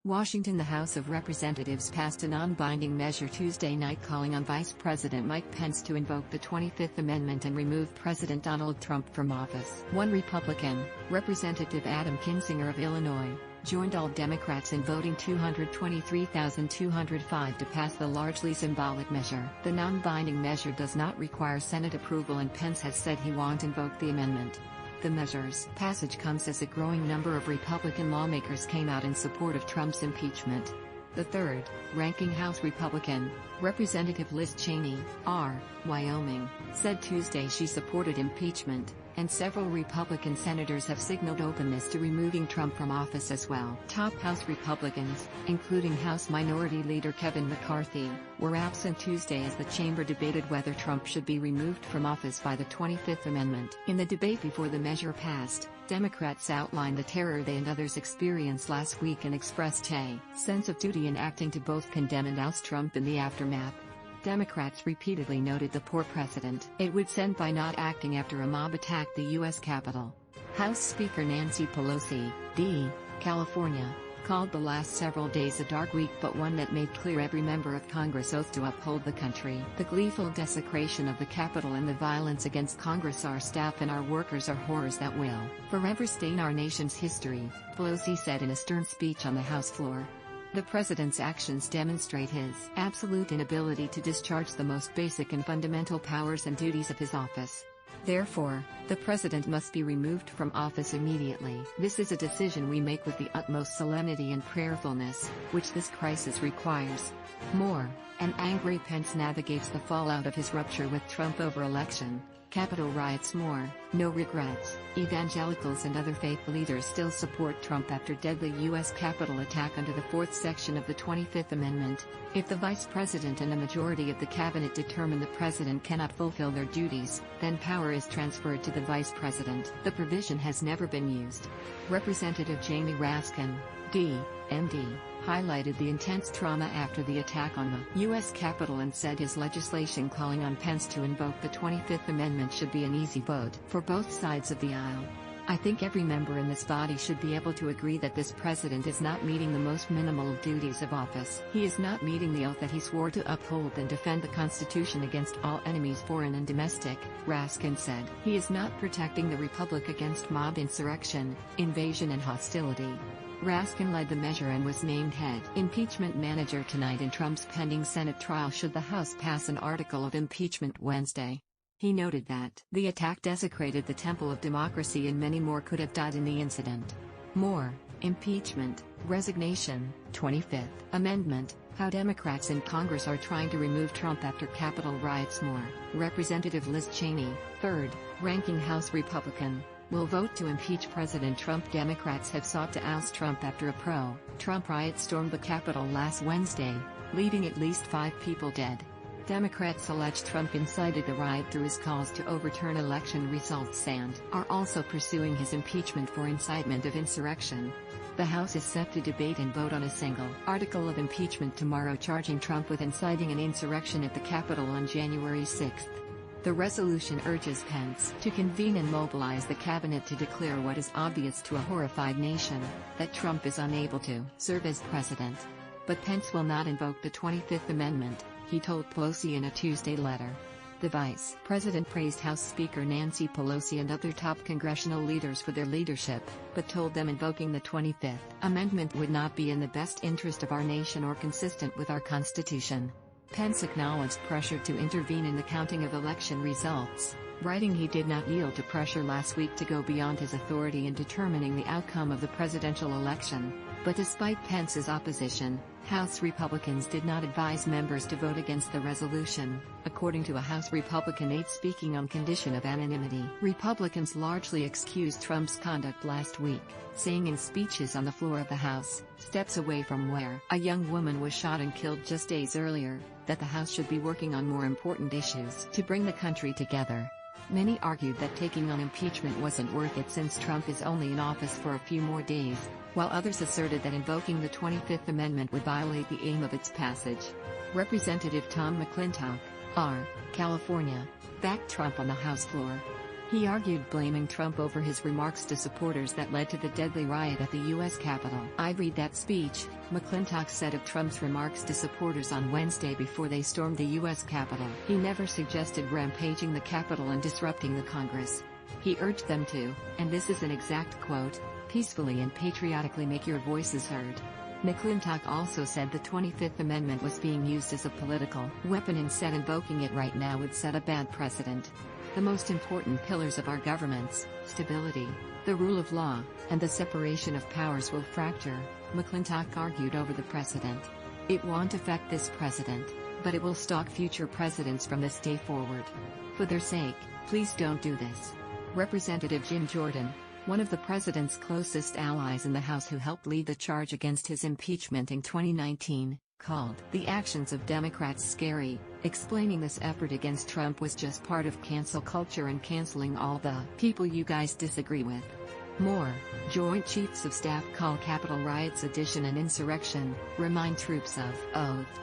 Washington. The House of Representatives passed a non-binding measure Tuesday night calling on Vice President Mike Pence to invoke the 25th Amendment and remove President Donald Trump from office. One Republican, Representative Adam Kinzinger of Illinois, joined all Democrats in voting 223,205 to pass the largely symbolic measure. The non-binding measure does not require Senate approval, and Pence has said he won't invoke the amendment. The measure's passage comes as a growing number of Republican lawmakers came out in support of Trump's impeachment. The third-ranking House Republican, Representative Liz Cheney, R. Wyoming, said Tuesday she supported impeachment, and several Republican senators have signaled openness to removing Trump from office as well. Top House Republicans, including House Minority Leader Kevin McCarthy, were absent Tuesday as the chamber debated whether Trump should be removed from office by the 25th Amendment. In the debate before the measure passed, Democrats outlined the terror they and others experienced last week and expressed a sense of duty in acting to both condemn and oust Trump in the aftermath. Democrats repeatedly noted the poor precedent it would send by not acting after a mob attacked the U.S. Capitol. House Speaker Nancy Pelosi, D. California, called the last several days a dark week, but one that made clear every member of Congress oath to uphold the country. The gleeful desecration of the Capitol and the violence against Congress, our staff and our workers are horrors that will forever stain our nation's history, Pelosi said in a stern speech on the House floor. The president's actions demonstrate his absolute inability to discharge the most basic and fundamental powers and duties of his office. Therefore, the president must be removed from office immediately. This is a decision we make with the utmost solemnity and prayerfulness, which this crisis requires. More, an angry Pence navigates the fallout of his rupture with Trump over election, Capitol riots. More, no regrets. Evangelicals and other faith leaders still support Trump after deadly U.S. Capitol attack under the 4th section of the 25th Amendment. If the vice president and a majority of the cabinet determine the president cannot fulfill their duties, then power is transferred to the vice president. The provision has never been used. Representative Jamie Raskin, D. MD, highlighted the intense trauma after the attack on the U.S. Capitol and said his legislation calling on Pence to invoke the 25th Amendment should be an easy vote for both sides of the aisle. I think every member in this body should be able to agree that this president is not meeting the most minimal of duties of office. He is not meeting the oath that he swore to uphold and defend the Constitution against all enemies, foreign and domestic, Raskin said. He is not protecting the republic against mob insurrection, invasion and hostility. Raskin led the measure and was named head impeachment manager tonight in Trump's pending Senate trial should the House pass an article of impeachment Wednesday. He noted that the attack desecrated the temple of democracy and many more could have died in the incident. More, impeachment, resignation, 25th Amendment, how Democrats in Congress are trying to remove Trump after Capitol riots. More, Representative Liz Cheney, third-ranking House Republican, will vote to impeach President Trump. Democrats have sought to oust Trump after a pro-Trump riot stormed the Capitol last Wednesday, leaving at least 5 people dead. Democrats allege Trump incited the riot through his calls to overturn election results and are also pursuing his impeachment for incitement of insurrection. The House is set to debate and vote on a single article of impeachment tomorrow charging Trump with inciting an insurrection at the Capitol on January 6. The resolution urges Pence to convene and mobilize the cabinet to declare what is obvious to a horrified nation, that Trump is unable to serve as president. But Pence will not invoke the 25th Amendment, he told Pelosi in a Tuesday letter. The vice president praised House Speaker Nancy Pelosi and other top congressional leaders for their leadership, but told them invoking the 25th Amendment would not be in the best interest of our nation or consistent with our Constitution. Pence acknowledged pressure to intervene in the counting of election results, writing he did not yield to pressure last week to go beyond his authority in determining the outcome of the presidential election. But despite Pence's opposition, House Republicans did not advise members to vote against the resolution, according to a House Republican aide speaking on condition of anonymity. Republicans largely excused Trump's conduct last week, saying in speeches on the floor of the House, steps away from where a young woman was shot and killed just days earlier, that the House should be working on more important issues to bring the country together. Many argued that taking on impeachment wasn't worth it since Trump is only in office for a few more days, while others asserted that invoking the 25th Amendment would violate the aim of its passage. Representative Tom McClintock, R. California, backed Trump on the House floor. He argued blaming Trump over his remarks to supporters that led to the deadly riot at the U.S. Capitol. "I'd read that speech," McClintock said of Trump's remarks to supporters on Wednesday before they stormed the U.S. Capitol. He never suggested rampaging the Capitol and disrupting the Congress. He urged them to, and this is an exact quote, "peacefully and patriotically make your voices heard." McClintock also said the 25th Amendment was being used as a political weapon and said invoking it right now would set a bad precedent. "The most important pillars of our government's stability, the rule of law, and the separation of powers will fracture," McClintock argued over the precedent. "It won't affect this president, but it will stop future presidents from this day forward. For their sake, please don't do this." Representative Jim Jordan, one of the president's closest allies in the House who helped lead the charge against his impeachment in 2019, called the actions of Democrats scary, explaining this effort against Trump was just part of cancel culture and canceling all the people you guys disagree with. More, Joint Chiefs of Staff call Capitol riots sedition and insurrection, remind troops of oath.